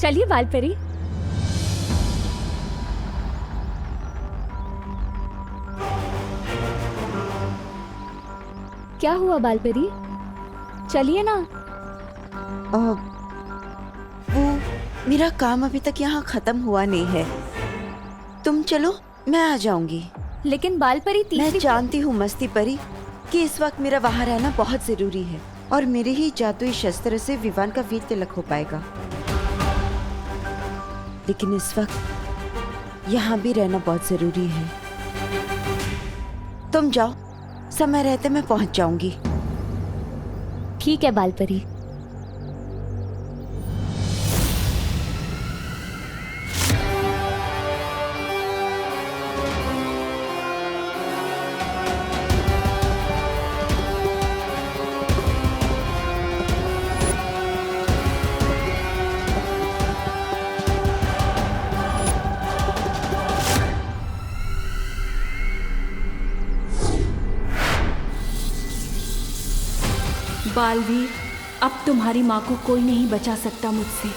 चलिए बालपरी। क्या हुआ बालपरी? चलिए ना। वो मेरा काम अभी तक यहाँ खत्म हुआ नहीं है। तुम चलो, मैं आ जाऊंगी। लेकिन बालपरी मैं तीसरी। जानती हूँ मस्ती परी कि इस वक्त मेरा वहाँ रहना बहुत जरूरी है और मेरे ही जादुई शस्त्र से विवान का वीर तिलक हो पाएगा। लेकिन इस वक्त यहाँ भी रहना बहुत जरूरी है। तुम जाओ, समय रहते मैं पहुंच जाऊंगी। ठीक है बालपरी। बालवीर, अब तुम्हारी माँ को कोई नहीं बचा सकता मुझसे।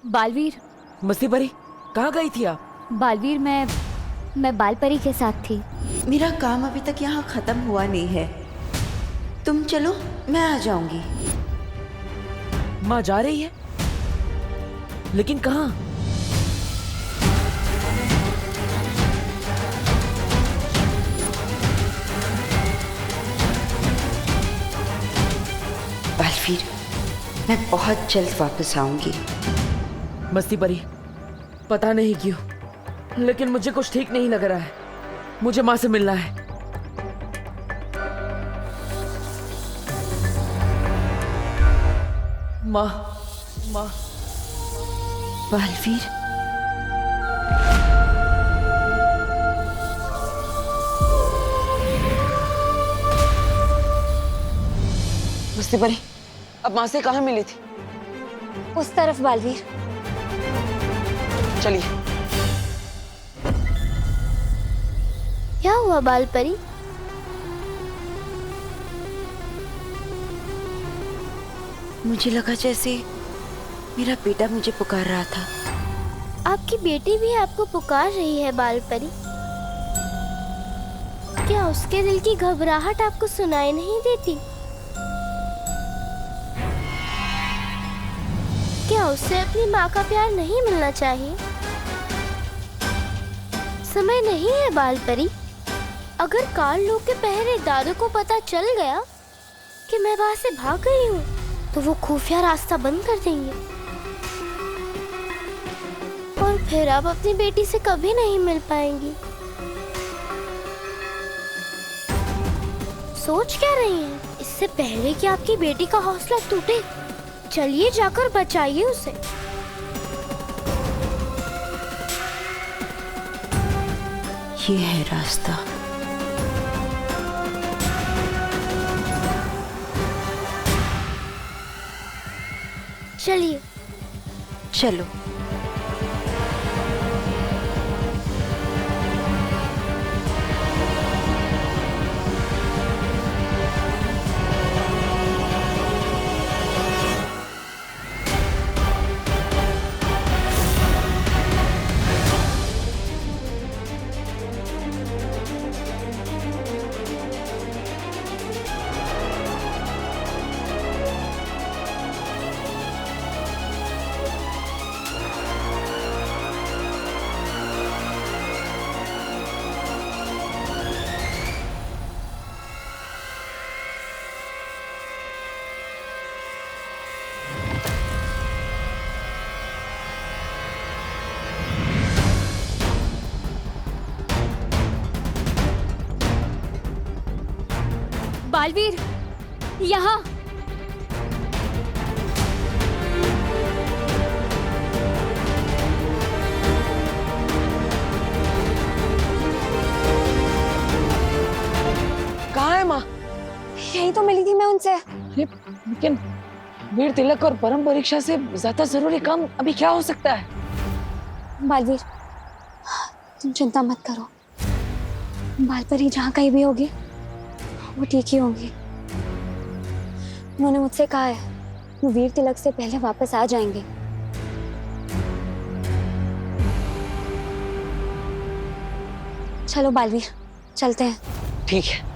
बालवीर। मस्ती परी, कहाँ गई थी आप? बालवीर, मैं बालपरी के साथ थी। मेरा काम अभी तक यहाँ खत्म हुआ नहीं है। तुम चलो, मैं आ जाऊंगी। माँ जा रही है, लेकिन कहाँ? बालवीर, मैं बहुत जल्द वापस आऊंगी। मस्ती परी, पता नहीं क्यों, लेकिन मुझे कुछ ठीक नहीं लग रहा है। मुझे माँ से मिलना है। माँ, माँ। बालवीर, मस्ती परी, अब माँ से कहाँ मिली थी? उस तरफ बालवीर। चलिए। क्या हुआ बालपरी? मुझे लगा जैसे मेरा बेटा मुझे पुकार रहा था। आपकी बेटी भी आपको पुकार रही है बालपरी। क्या उसके दिल की घबराहट आपको सुनाई नहीं देती? क्या उससे अपनी माँ का प्यार नहीं मिलना चाहिए? समय नहीं है बालपरी। अगर काल लोग के पहरेदारों को पता चल गया कि मैं वहां से भाग गई हूँ, तो वो खुफिया रास्ता बंद कर देंगे और फिर आप अपनी बेटी से कभी नहीं मिल पाएंगी। सोच क्या रही हैं? इससे पहले कि आपकी बेटी का हौसला टूटे, चलिए जाकर बचाइए उसे। ये है रास्ता। चलिए। चलो। बालवीर, यहाँ। कहाँ है माँ? यही तो मिली थी मैं उनसे। लेकिन वीर तिलक और परम परीक्षा से ज्यादा जरूरी काम अभी क्या हो सकता है? बालवीर, तुम चिंता मत करो। बालपरी जहाँ कहीं भी होगी वो ठीक ही होगी। उन्होंने मुझसे कहा है वो वीर तिलक से पहले वापस आ जाएंगे। चलो बालवीर, चलते हैं। ठीक है।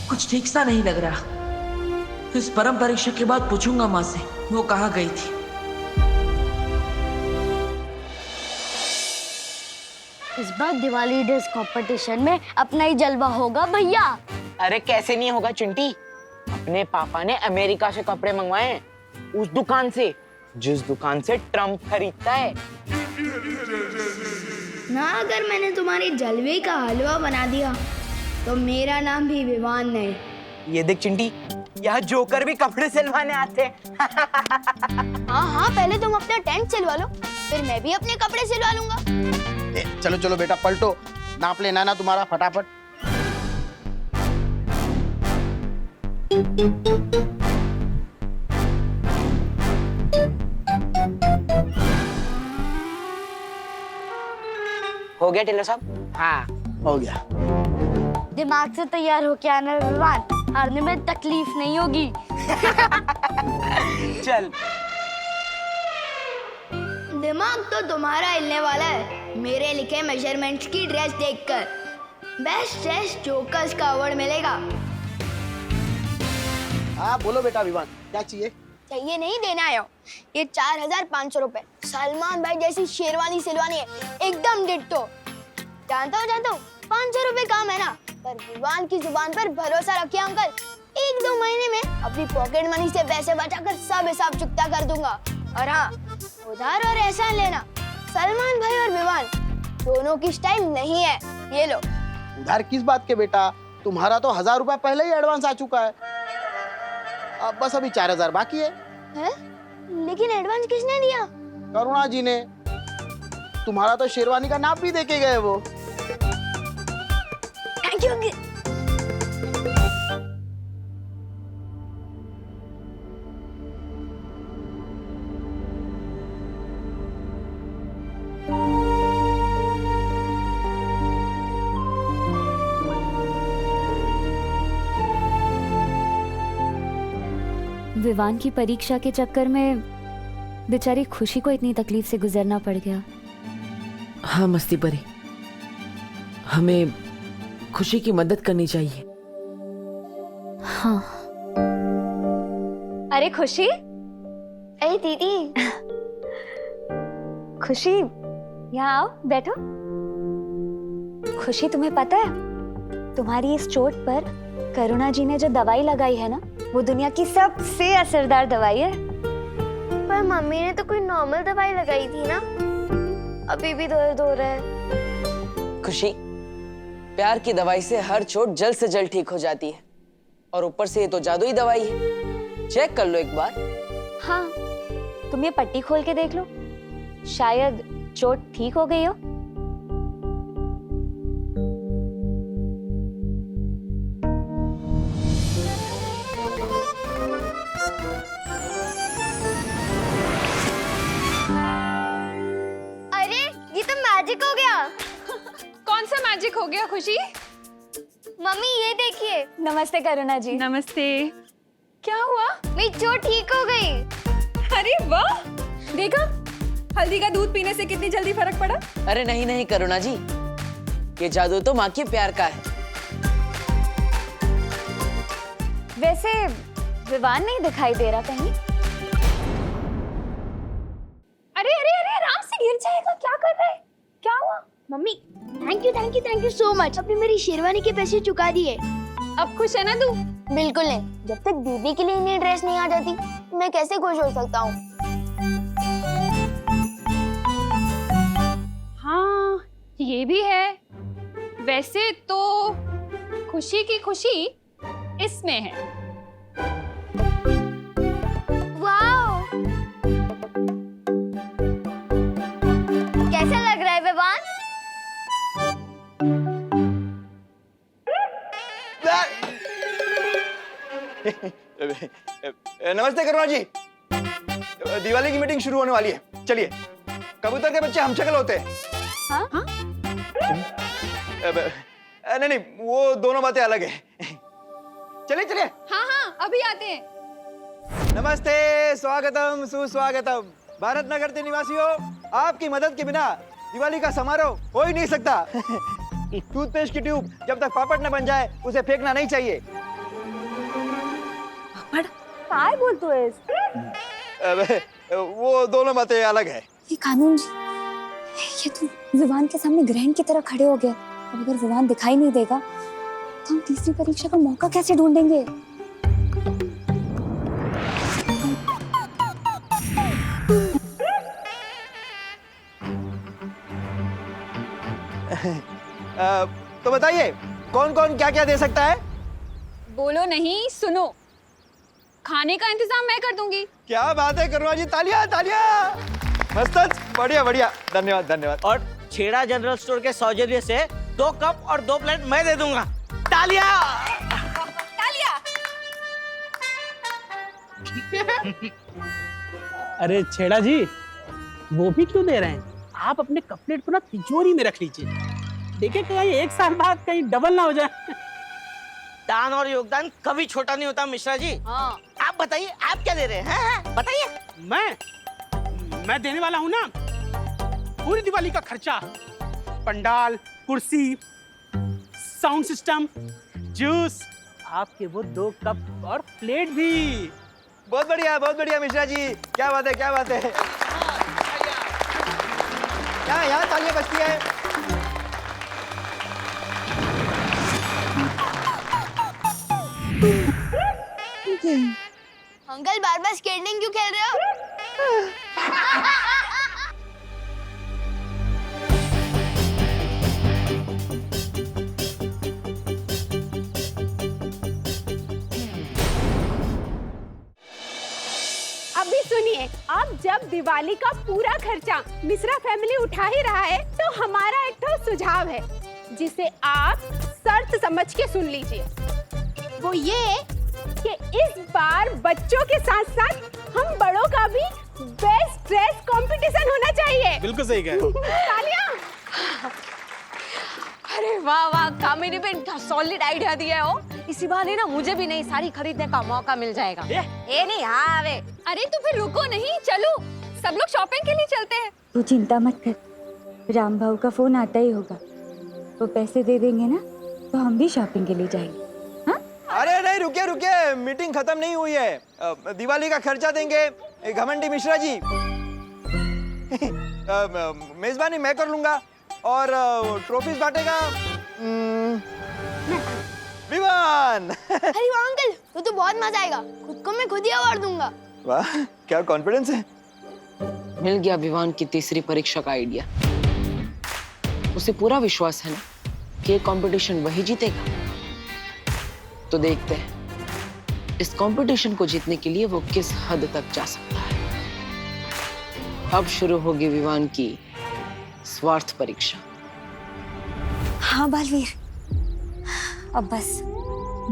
कुछ ठीक सा नहीं लग रहा। इस परम परीक्षा के बाद पूछूंगा माँ से वो कहाँ गई थी। इस बार दिवाली ड्रेस कंपटीशन में अपना ही जलवा होगा भैया। अरे कैसे नहीं होगा चिंटी, अपने पापा ने अमेरिका से कपड़े मंगवाए हैं, उस दुकान से जिस दुकान से ट्रम्प खरीदता है। ना अगर मैंने तुम्हारी जलवे का हलवा बना दिया तो मेरा नाम भी विवान नहीं। ये देख चिंटी, यहाँ जोकर भी कपड़े सिलवाने आते हैं। हाँ, पहले तुम अपना टेंट सिलवा लो, फिर मैं भी अपने कपड़े सिलवा लूंगा। चलो चलो बेटा पलटो, नाप लेना ना तुम्हारा फटाफट। हो गया टेलर साहब? हाँ हो गया। दिमाग से तैयार होके आना विवान, हारने में तकलीफ नहीं होगी। चल। दिमाग तो तुम्हारा हिलने वाला है मेरे लिखे मेजरमेंट्स की ड्रेस देखकर। बेस्ट ड्रेस जोकर्स का अवार्ड मिलेगा। हाँ बोलो बेटा विवान, क्या चाहिए? चाहिए नहीं, देना आया हूँ। ये 4500 रुपए। सलमान भाई जैसी शेरवानी सिलवानी है, एकदम डिट्टो। जानता हूँ 500 रुपए काम है ना, पर विवान की जुबान पर भरोसा रखिए अंकल। 1-2 महीने में अपनी पॉकेट मनी से पैसे बचाकर सब हिसाब चुकता कर दूंगा। और हाँ, उधार और एहसान लेना सलमान भाई और विवान दोनों की स्टाइल नहीं है। ये लो। उधार किस बात के बेटा, तुम्हारा तो 1000 रुपए पहले ही एडवांस आ चुका है। अब बस अभी 4000 बाकी है। लेकिन एडवांस किसने दिया? करुणा जी ने। तुम्हारा तो शेरवानी का नाप भी देके गए वो। Thank you. विवान की परीक्षा के चक्कर में बेचारी खुशी को इतनी तकलीफ से गुजरना पड़ गया। हाँ मस्ती परी, हमें खुशी की मदद करनी चाहिए। हाँ। अरे खुशी, अरे दीदी। खुशी यहाँ आओ, बैठो। खुशी तुम्हें पता है तुम्हारी इस चोट पर करुणा जी ने जो दवाई लगाई है ना, वो दुनिया की सबसे असरदार दवाई है। पर मम्मी ने तो कोई नॉर्मल दवाई लगाई थी ना, अभी भी दर्द हो रहा है। खुशी, प्यार की दवाई से हर चोट जल्द से जल्द ठीक हो जाती है, और ऊपर से ये तो जादुई दवाई है। चेक कर लो एक बार। हाँ, तुम ये पट्टी खोल के देख लो, शायद चोट ठीक हो गई हो। मैजिक हो गया। कौन सा मैजिक हो गया खुशी? मम्मी ये देखिए। नमस्ते करुणा जी। नमस्ते। क्या हुआ? मेरी चोट ठीक हो गई। अरे वाह, देखा हल्दी का दूध पीने से कितनी जल्दी फर्क पड़ा। अरे नहीं नहीं करुणा जी, ये जादू तो माँ के प्यार का है। वैसे विवान नहीं दिखाई दे रहा कहीं। अरे अरे अरे, आराम से गिर जाएगा, क्या कर रहा है? क्या हुआ? Mummy thank you so much. आपने मेरी शेरवानी के पैसे चुका दिए। अब खुश है ना तू? बिल्कुल नहीं, जब तक दीदी के लिए नई ड्रेस नहीं आ जाती मैं कैसे खुश हो सकता हूँ। हाँ ये भी है। वैसे तो खुशी की खुशी इसमें है। वाओ, कैसा लग रहा है विवान? नमस्ते करुणा जी, दिवाली की मीटिंग शुरू होने वाली है, चलिए। कबूतर के बच्चे हम शक्ल होते हैं। हाँ? नहीं नहीं, वो दोनों बातें अलग है। चलिए चलिए। हाँ हाँ, अभी आते हैं। नमस्ते, स्वागतम सुस्वागतम। भारत नगर के निवासियों, आपकी मदद के बिना दिवाली का समारोह हो ही नहीं सकता। टूथपेस्ट की ट्यूब जब तक पापड़ न बन जाए उसे फेंकना नहीं चाहिए। पापड़ काय बोलतोयस? वो दोनों बातें अलग है। ये कानून जी, ये तो विवान के सामने ग्रहण की तरह खड़े हो गए। अब अगर विवान दिखाई नहीं देगा तो हम तीसरी परीक्षा का मौका कैसे ढूंढेंगे? तो बताइए कौन कौन क्या क्या दे सकता है? बोलो नहीं, सुनो। खाने का इंतजाम मैं कर दूंगी। क्या बात है करुणा जी, तालियां तालियां। मस्त, बढ़िया बढ़िया, धन्यवाद धन्यवाद। और छेड़ा जनरल स्टोर के सौजन्य से 2 कप और 2 प्लेट मैं दे दूंगा। तालियां। तालियां। अरे छेड़ा जी, वो भी क्यों दे रहे हैं? आप अपने कपलेट को ना तिजोरी में रख लीजिए। देखिए कहीं 1 साल बाद कहीं डबल ना हो जाए। दान और योगदान कभी छोटा नहीं होता मिश्रा जी। हाँ। आप बताइए, आप क्या दे रहे हैं? बताइए। मैं देने वाला हूँ ना पूरी दिवाली का खर्चा। पंडाल, कुर्सी, साउंड सिस्टम, जूस, आपके वो 2 कप और प्लेट भी। बहुत बढ़िया मिश्रा जी, क्या बात है क्या बात है। यहाँ तालियां बजती है। अंकल बार बार स्केटिंग क्यों खेल रहे हो? अभी सुनिए, अब जब दिवाली का पूरा खर्चा मिश्रा फैमिली उठा ही रहा है तो हमारा एक तो सुझाव है जिसे आप शर्त समझ के सुन लीजिए। वो ये कि इस बार बच्चों के साथ साथ हम बड़ों का भी बेस्ट ड्रेस कंपटीशन होना चाहिए। बिल्कुल सही कहा। तालियां। अरे वाह वाह, कामिनी बेन क्या सॉलिड आइडिया दिया हो। इसी बहाने ना मुझे भी नई साड़ी खरीदने का मौका मिल जाएगा। ये नहीं, हाँ वे। अरे तो फिर रुको नहीं, चलो सब लोग शॉपिंग के लिए चलते हैं। तू चिंता मत कर, राम भाऊ का फोन आता ही होगा। वो पैसे दे देंगे ना तो हम भी शॉपिंग के लिए जाएंगे। अरे नहीं, रुकिए, मीटिंग खत्म नहीं हुई है। दिवाली का खर्चा देंगे घमंडी मिश्रा जी। मेजबानी मैं कर लूंगा और ट्रॉफीज बांटेगा विवान। अरे वाह अंकल, वो तो बहुत मजा आएगा। खुद को मैं खुद ही अवार्ड दूंगा। वाह, क्या कॉन्फिडेंस है। मिल गया विवान की तीसरी परीक्षा का आइडिया। उसे पूरा विश्वास है ना कि ये कंपटीशन वही जीतेगा। तो देखते हैं इस कंपटीशन को जीतने के लिए वो किस हद तक जा सकता है। अब शुरू होगी विवान की स्वार्थ परीक्षा। हाँ बालवीर, अब बस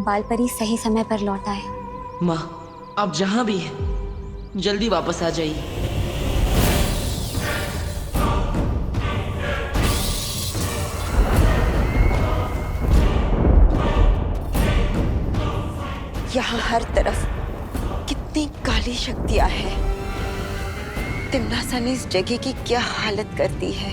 बालपरी सही समय पर लौट आए। माँ, आप जहां भी हैं जल्दी वापस आ जाइए। यहाँ हर तरफ कितनी काली शक्तियाँ हैं। तिमनासा ने इस जगह की क्या हालत कर दी है।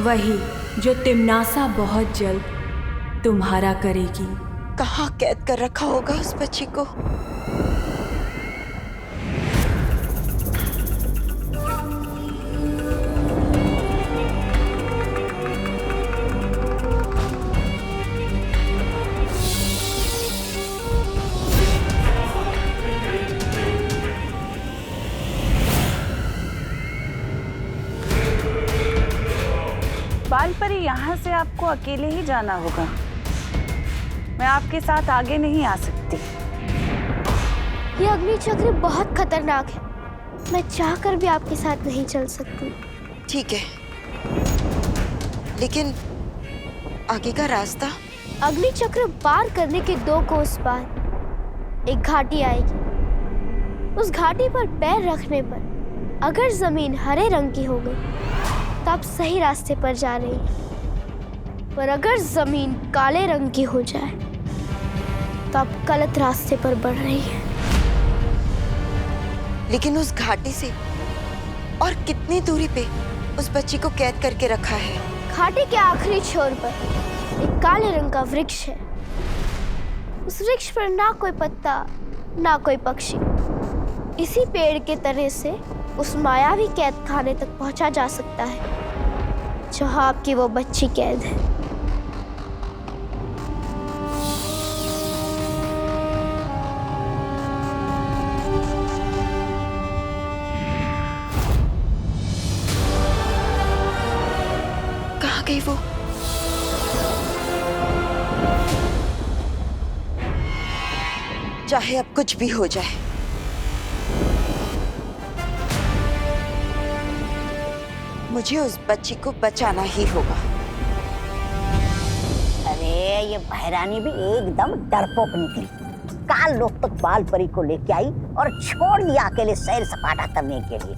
वही जो तिमनासा बहुत जल्द तुम्हारा करेगी। कहाँ कैद कर रखा होगा उस बच्ची को। बालपरी, यहाँ से आपको अकेले ही जाना होगा। मैं आपके साथ आगे नहीं आ सकती। ये अग्नि चक्र बहुत खतरनाक है। मैं चाहकर भी आपके साथ नहीं चल सकती। ठीक है, लेकिन आगे का रास्ता? अग्नि चक्र पार करने के 2 कोस बाद एक घाटी आएगी। उस घाटी पर पैर रखने पर अगर जमीन हरे रंग की हो गई तब सही रास्ते पर जा रही है, पर अगर जमीन काले रंग की हो जाए तब गलत रास्ते पर बढ़ रही है। लेकिन उस घाटी से और कितनी दूरी पे उस बच्ची को कैद करके रखा है? घाटी के आखिरी छोर पर एक काले रंग का वृक्ष है। उस वृक्ष पर ना कोई पत्ता ना कोई पक्षी। इसी पेड़ के तने से उस मायावी कैद खाने तक पहुंचा जा सकता है जहां आपकी वो बच्ची कैद है। कहाँ गई वो? चाहे अब कुछ भी हो जाए, मुझे उस बच्ची को बचाना ही होगा। अरे ये बहरानी भी एकदम डरपोक निकली। काल लोग तक बाल परी को लेके आई और छोड़ दिया अकेले सैर सपाटा करने के लिए।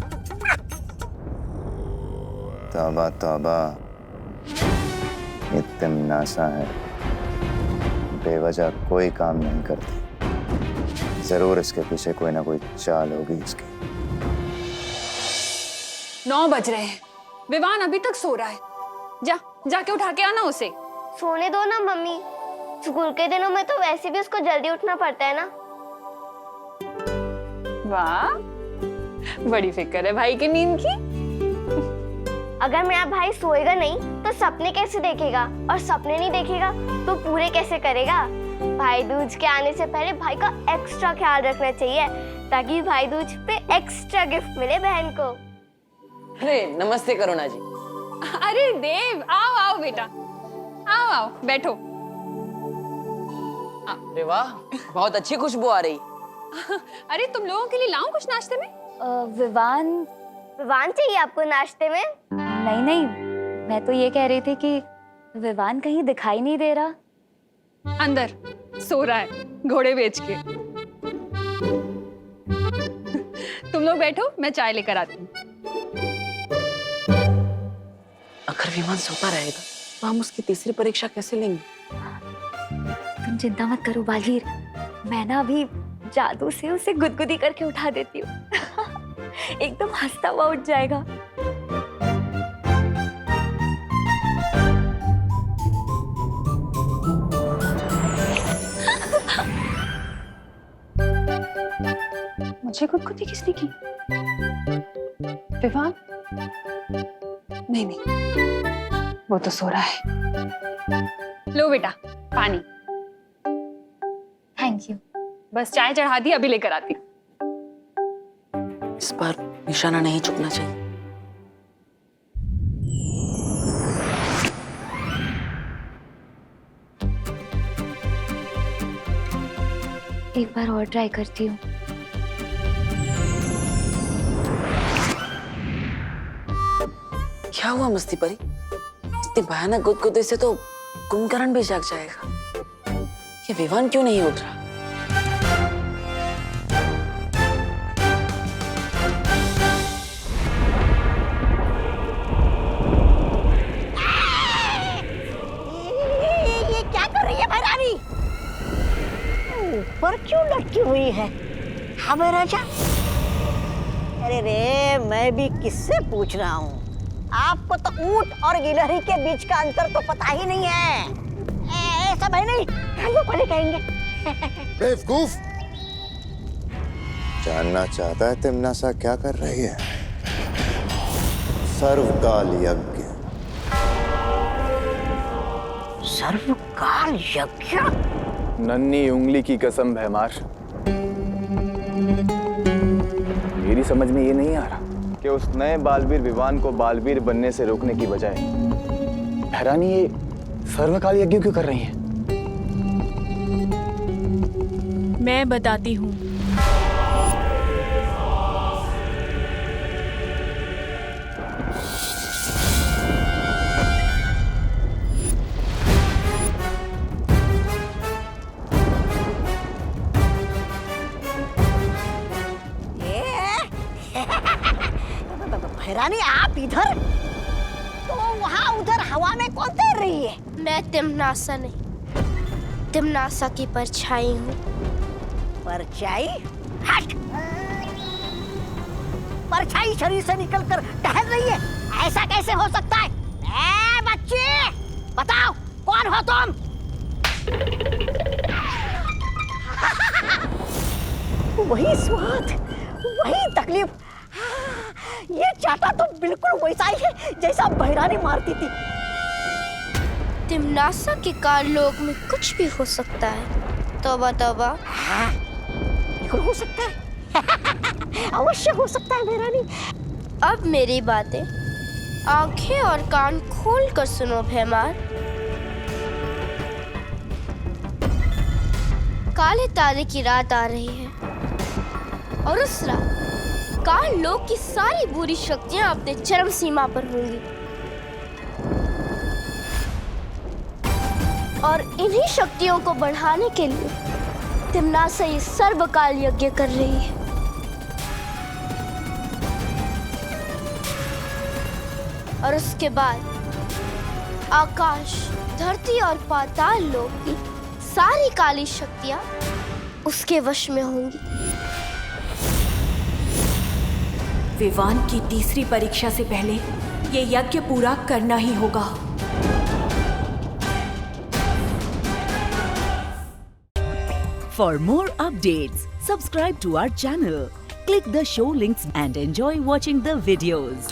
तौबा तौबा, ये तिमनासा है, बेवजह कोई काम नहीं करती। जरूर इसके पीछे कोई ना कोई चाल होगी इसकी। 9 बज रहे हैं, विवान अभी तक सो रहा है। जाके उठा के आना उसे। सोने दो ना मम्मी, स्कूल के दिनों में तो वैसे भी उसको जल्दी उठना पड़ता है ना। वाह, बड़ी फिक्र है भाई की नींद की। अगर मेरा भाई सोएगा नहीं तो सपने कैसे देखेगा, और सपने नहीं देखेगा तो पूरे कैसे करेगा। भाई दूज के आने से पहले भाई का एक्स्ट्रा ख्याल रखना चाहिए ताकि भाई दूज पे एक्स्ट्रा गिफ्ट मिले बहन को। अरे नमस्ते करुणा जी। अरे देव, आओ आओ बेटा, आओ आओ बैठो। अरे वाह, बहुत अच्छी खुशबू आ रही। अरे तुम लोगों के लिए लाऊं कुछ नाश्ते में? विवान चाहिए आपको नाश्ते में? नहीं, मैं तो ये कह रही थी कि विवान कहीं दिखाई नहीं दे रहा। अंदर सो रहा है घोड़े बेच के। तुम लोग बैठो, मैं चाय लेकर आती हूँ। अगर विमान सोता रहेगा तो हम उसकी तीसरी परीक्षा कैसे लेंगे? तुम चिंता मत करो बालवीर, मैं ना अभी जादू से उसे गुदगुदी करके उठा देती हूँ। एकदम हंसता हुआ उठ जाएगा। मुझे गुदगुदी किसने की? विवान? नहीं, वो तो सो रहा है। लो बेटा पानी। Thank you. बस चाय चढ़ा दी, अभी लेकर आती। इस बार निशाना नहीं चुकना चाहिए। एक बार और ट्राई करती हूँ। क्या हुआ मस्ती परी? इतनी भयानक गुदगुदी से तो कुंभकर्ण भी जाग जाएगा। ये विवान क्यों नहीं उठ रहा? ये क्या कर रही है बहरानी? ऊपर क्यों लटकी हुई है? हाँ राजा। अरे रे, मैं भी किससे पूछ रहा हूँ? आपको तो ऊंट और गिलहरी के बीच का अंतर तो पता ही नहीं है। ऐसा भाई नहीं, खाइयो पहले कहेंगे। बेवकूफ! जानना चाहता है तिमनासा क्या कर रही है? सर्वकाल यज्ञ। सर्वकाल यज्ञ? नन्ही उंगली की कसम भैमार, मेरी समझ में ये नहीं आ रहा कि उस नए बालवीर विवान को बालवीर बनने से रोकने की बजाय बहरानी ये सर्वकाल यज्ञ क्यों कर रही हैं? मैं बताती हूँ। बहरानी आप इधर, तो वहाँ उधर हवा में कौन तैर रही है? मैं तिमनासा नहीं, तिमनासा की परछाई हूँ। परछाई? हट! परछाई शरीर से निकलकर टहल रही है, ऐसा कैसे हो सकता है? ए बच्चे, बताओ कौन हो तुम? वही स्वाद, वही तकलीफ। ये चाटा तो बिल्कुल वैसा ही है जैसा बहरानी मारती थी। तिमनासा के काललोक में कुछ भी हो सकता है। तौबा तौबा। बिल्कुल हो सकता है। अवश्य हो सकता है बहरानी। अब मेरी बातें आंखें और कान खोल कर सुनो भैमार। काले तारे की रात आ रही है और उस रात काल लोक की सारी बुरी शक्तियां अपने चरम सीमा पर होंगी और इन्हीं शक्तियों को बढ़ाने के लिए तिमनासा ये सर्वकाल यज्ञ कर रही है। और उसके बाद आकाश, धरती और पाताल लोक की सारी काली शक्तियां उसके वश में होंगी। विवान की तीसरी परीक्षा से पहले ये यज्ञ पूरा करना ही होगा। For more updates, subscribe to our channel, click the show links and enjoy watching the videos.